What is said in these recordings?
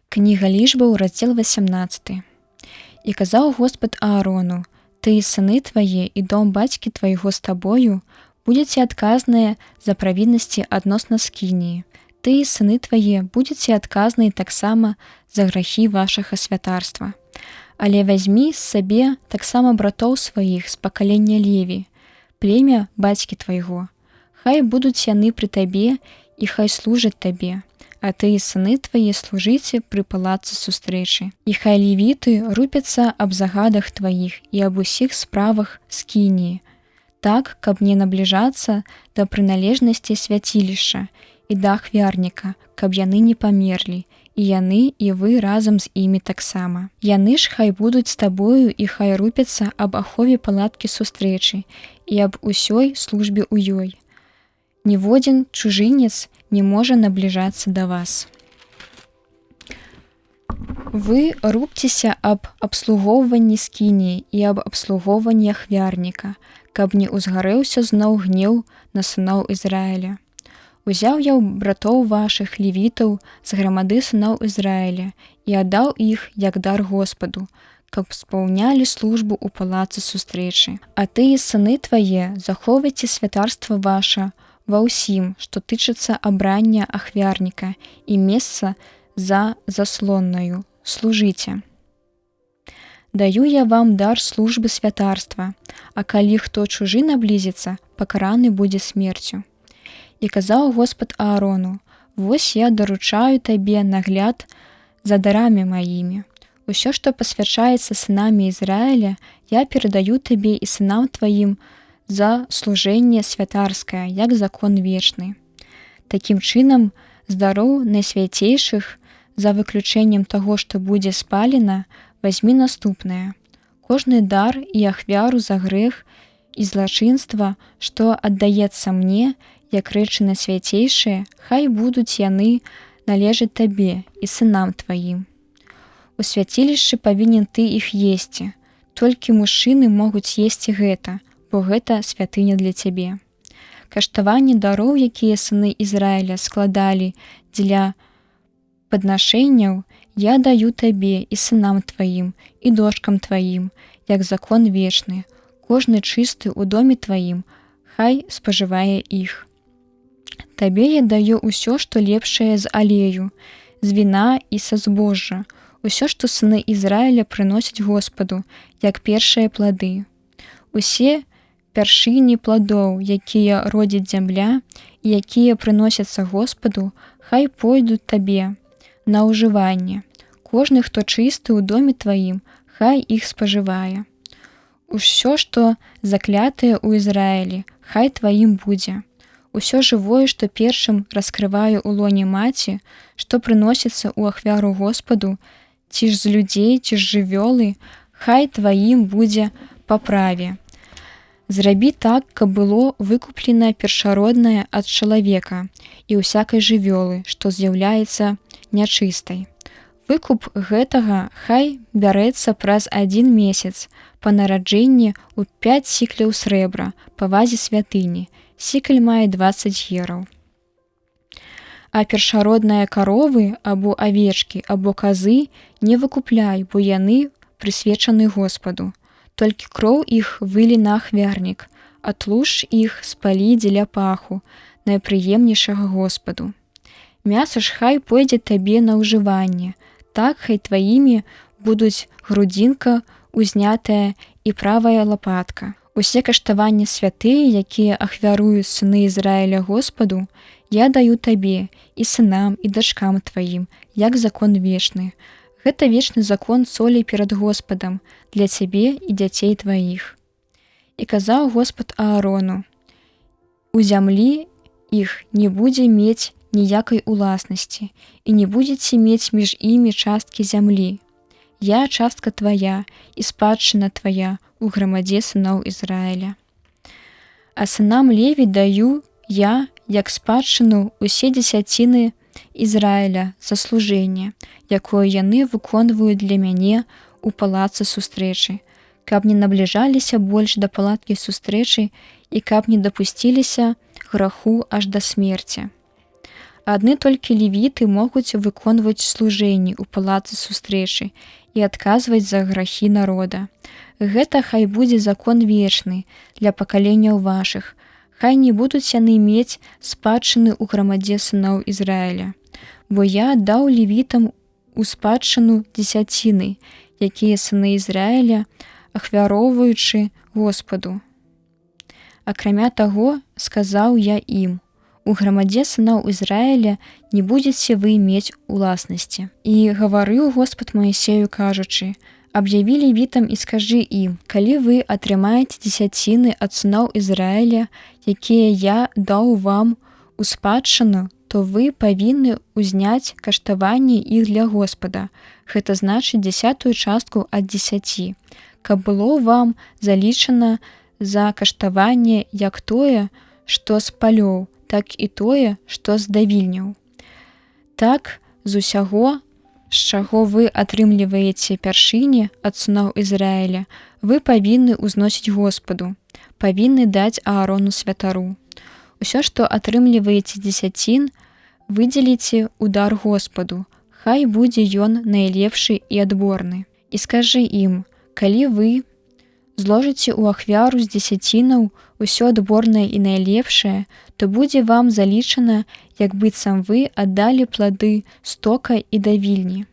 Кніга лічбаў, раздзел 18. І казаў Господ Аарону: «Ты і сыны твае і дом бацькі твайго з табою будзеце адказныя за правіннасці адносна скініі. Ты і сыны твае будзеце адказныя таксама за грахі вашага святарства. Але вазьмі з сабе таксама братоў сваіх з пакалення Леві, племя бацькі твайго. Хай будуць яны пры табе і хай служаць табе, а ты і сыны твае служыце пры палацы сустрэчы. І хай левіты рупяцца аб загадах тваіх і аб усіх справах скініі, так, каб не набліжацца да прыналежнасці свяцілішча і да ахвярніка, каб яны не памерлі, і яны, і вы разам з імі таксама. Яны ж хай будуць з табою і хай рупяцца аб ахове палаткі сустрэчы і аб усёй службе ў ёй. Ніводзін чужынец не можа набліжацца да вас. Вы рупцеся аб абслугоўванні скініі і аб абслугоўванні ахвярніка, каб не ўзгарэўся зноў гнеў на сыноў Ізраіля. Узяў я братоў вашых левітаў з грамады сыноў Ізраіля і аддаў іх як дар Господу, каб спаўнялі службу ў палацы сустрэчы. А ты і сыны твае захоўвайце святарства ваша ва ўсім, што тычыцца абрання ахвярніка і месца за заслоннаю. Служыце. Даю я вам дар службы святарства, а калі хто чужы наблізіцца, пакараны будзе смерцю. І казаў Господ Аарону: «Вось я даручаю табе нагляд за дарамі маімі. Усё, што пасвячаецца сынамі Ізраіля, я перадаю табе і сынам тваім за служэнне святарскае, як закон вечны. Такім чынам, з дароў найсвяцейшых, за выключэннем таго, што будзе спалена, вазьмі наступнае. Кожны дар і ахвяру за грэх і злачынства, што аддаецца мне, як рэчы найсвяцейшыя, хай будуць яны належаць табе і сынам тваім. У свяцілішчы павінен ты іх есці, толькі мужчыны могуць есці гэта, бо гэта святыня для цябе. Каштаванні дароў, якія сыны Ізраіля складалі дзеля паднашэнняў, я даю табе і сынам тваім, і дочкам тваім, як закон вечны. Кожны чысты ў доме тваім, хай спажывае іх. Табе я даю ўсё, што лепшае з алею, з віна і са збожжа, усё, што сыны Ізраіля прыносяць Господу, як першыя плады. Усе пяршыні пладоў, якія родзіць зямля і якія прыносяцца Господу, хай пойдуць табе на ўжыванне. Кожны, хто чысты ў доме тваім, хай іх спажывае. Усё, што заклятае ў Ізраілі, хай тваім будзе. Усё жывое, што першым раскрывае ў лоне маці, што прыносіцца ў ахвяру Господу, ці ж з людзей, ці ж жывёлы, хай тваім будзе па праве. Зрабі так, каб было выкуплена першароднае ад чалавека і ўсякай жывёлы, што з'яўляецца нячыстай. Выкуп гэтага хай бярэцца праз 1 месяц па нараджэнні ў 5 сікляў срэбра па вазе святыні. Сікль мае 20 гераў. А першародныя каровы або авечкі або казы не выкупляй, бо яны прысвечаны Господу. Толькі кроў іх вылі на ахвярнік, а тлушч іх спалі дзеля паху, найпрыемнейшага Господу. Мяса ж хай пойдзе табе на ўжыванне, так хай тваімі будуць грудзінка узнятая і правая лапатка. Усе каштаванні святыя, якія ахвяруюць сыны Ізраіля Господу, я даю табе і сынам, і дачкам тваім, як закон вечны. Гэта вечны закон солі перад Господам для цябе і дзяцей тваіх. І казаў Господ Аарону: у зямлі іх не будзе мець ніякай уласнасці, і не будзеце мець між імі часткі зямлі. Я частка твая і спадчына твая у грамадзе сыноў Ізраіля. А сынам Леві даю я, як спадчыну, усе дзесяціны Ізраіля за служэнне, якое яны выконваюць для мяне ў палацы сустрэчы, каб не набліжаліся больш да палаткі сустрэчы і каб не дапусціліся граху аж да смерці. Адны толькі левіты могуць выконваць служэнні ў палацы сустрэчы і адказваць за грахі народа. Гэта хай будзе закон вечны для пакаленняў вашых. Хай не будуць яны мець спадчыны ў грамадзе сыноў Ізраіля. Бо я даў левітам у спадчыну дзесяціны, якія сыны Ізраіля, ахвяроўваючы Господу. Акрамя таго, сказаў я ім: у грамадзе сыноў Ізраіля не будзеце вы мець уласнасці. І гаварыў Господ Маісею, кажучы: аб'яві левітам і скажы ім: калі вы атрымаеце дзесяціны ад сыноў Ізраіля, якія я даў вам у спадчыну, то вы павінны ўзняць каштаванне іх для Господа, гэта значыць 10-ую частку ад 10, каб было вам залічана за каштаванне як тое, што з палёў, так і тое, што з давільняў. Так, з усяго, з чаго вы атрымліваеце пяршыні ад сыноў Ізраіля, вы павінны ўзносіць Господу, павінны даць Аарону святару. Усё, што атрымліваеце дзесяцін, выдзеліце ў дар Господу, хай будзе ён найлепшы і адборны. І скажы ім: калі вы зложыце ў ахвяру з дзесяцінаў усё адборнае і найлепшае, то будзе вам залічана, як быццам вы аддалі плады стока і давільні.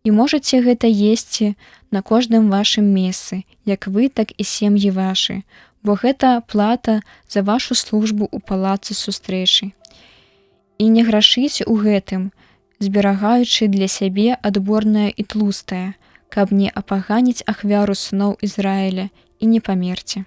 І можаце гэта есці на кожным вашым месцы, як вы, так і сем'і вашы, бо гэта плата за вашу службу ў палацы сустрэчы. І не грашыце ў гэтым, зберагаючы для сябе адборнае і тлустае, каб не апаганіць ахвяру сыноў Ізраіля і не памерці.